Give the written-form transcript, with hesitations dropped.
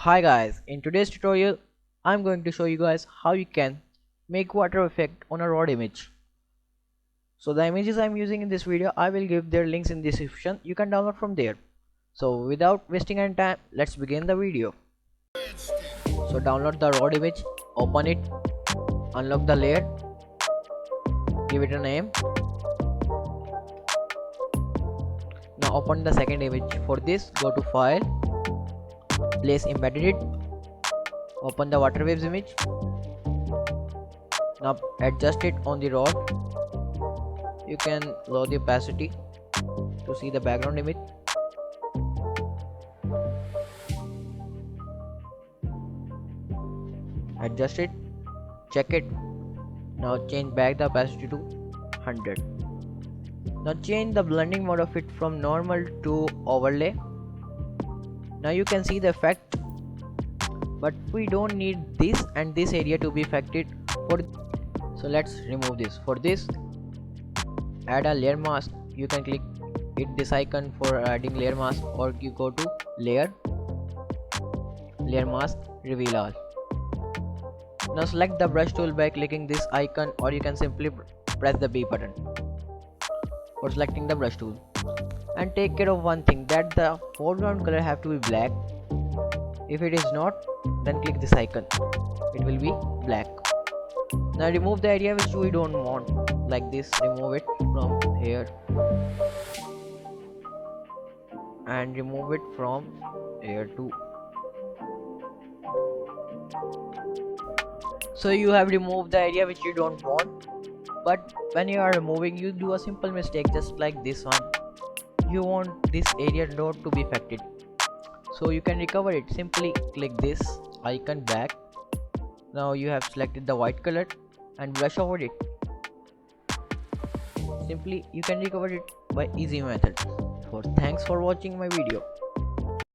Hi guys, in today's tutorial I'm going to show you guys how you can make water effect on a raw image. So the images I'm using in this video, I will give their links in the description. You can download from there. So without wasting any time, let's begin the video. So download the raw image, open it, unlock the layer, give it a name. Now open the second image. For this, go to file, place embedded it, open the water waves image. Now adjust it on the rod. You can lower the opacity to see the background image. Adjust it, check it. Now change back the opacity to 100. Now change the blending mode of it from normal to overlay. Now you can see the effect, but we don't need this and this area to be affected. So let's remove this. For this, add a layer mask. You can click this icon for adding layer mask, or you go to layer mask, reveal all. Now select the brush tool by clicking this icon, or you can simply press the B button for selecting the brush tool. And take care of one thing, that the foreground color have to be black. If it is not, then click this icon, it will be black. Now remove the area which we don't want, like this. Remove it from here and remove it from here too. So you have removed the area which you don't want, but when you are removing, you do a simple mistake just like this one. You want this area not to be affected, so you can recover it. Simply click this icon back. Now you have selected the white color and brush over it. Simply you can recover it by easy method. Thanks for watching my video.